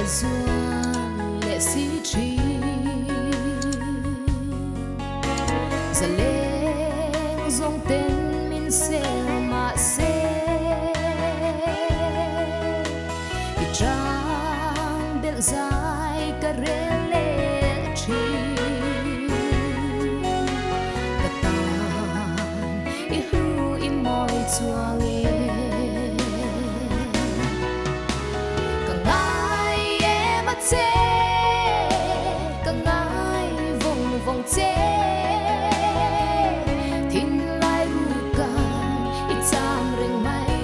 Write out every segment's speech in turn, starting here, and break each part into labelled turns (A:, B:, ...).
A: doan lệ sĩ trí giờ lên dòng tên min xe mà xe thì trang bên dài cả rê lệ trí cả tàn ý hư ý mỏi chua nghe chế càng ai vòng vòng chế tin lại buka ít sam rừng mây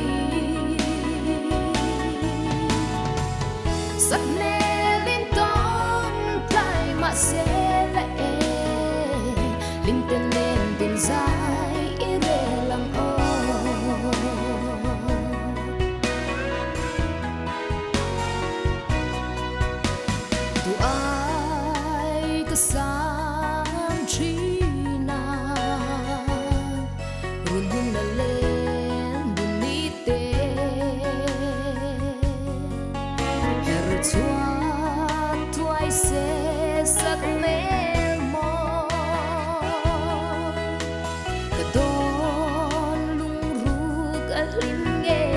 A: sắc nè lên ton lại mà sẽ lệ linh tên lên tên dài ý rê lặng ô ai cứ sáng trí na buồn buồn đã lên buồn ní tê her chua tuai se sắc mê mò cả đón lung ruk ở linh nghe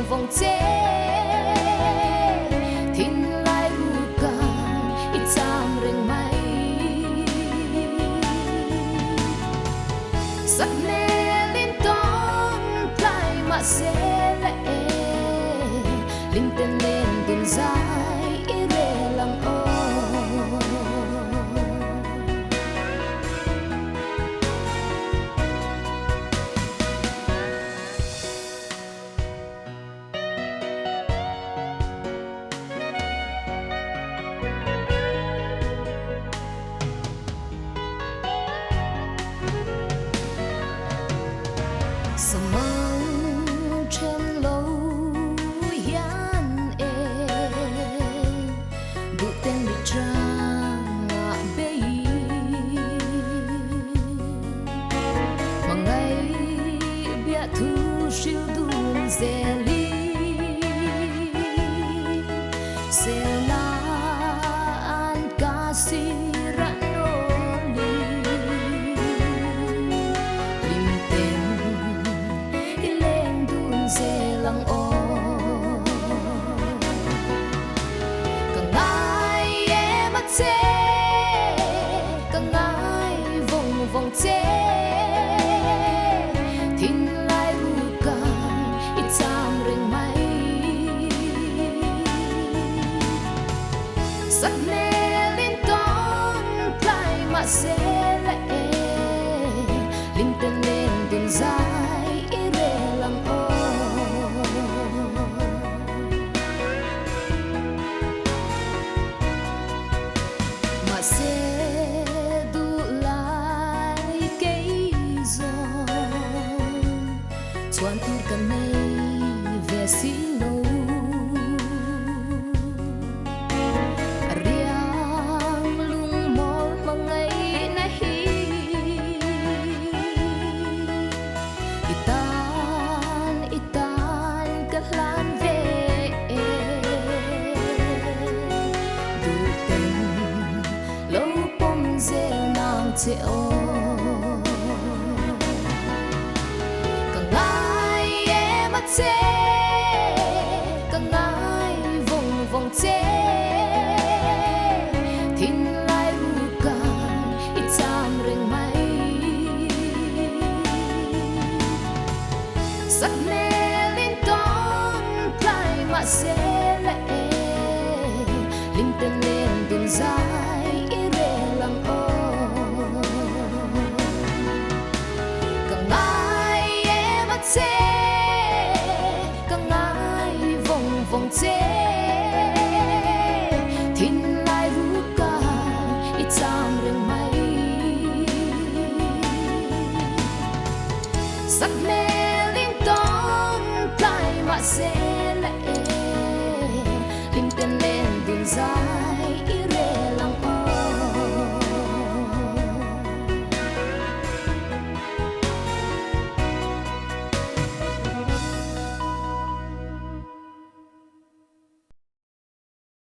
A: vòng chế tin lại buka ít sam rừng mây sắc nè lên ton lại mà sẽ lệ linh tên lên tên dài ý rê lặng ô sa măng trên lâu hian em đủ tên bị trang ngã bê mà ngày bia thu siêu đun dè ly xe la an ca si lặng ô càng ai em mất chế càng ai vòng vòng chế tin lại buka ít sam rừng mây sắc nè lên ton lại mà sẽ lệ linh tên lên tên dài ý rê lặng ô sẽ đủ lại cái rồi choan tu cần này về xí lâu riang lung mol mà ngày nay itan cất lan về đủ tình lâu bông dê nàng chịu càng ai em mất chế càng ai vòng vòng chế tin lại buka ít sam rừng mây sắc nè lên ton lại mà sẽ lệ linh tên lên tên dài ý rê lặng ô càng ai em mất chế càng ai vòng vòng chế tin lại buka ít sam rừng mây sắc nè lên ton lại mà sẽ lệ dài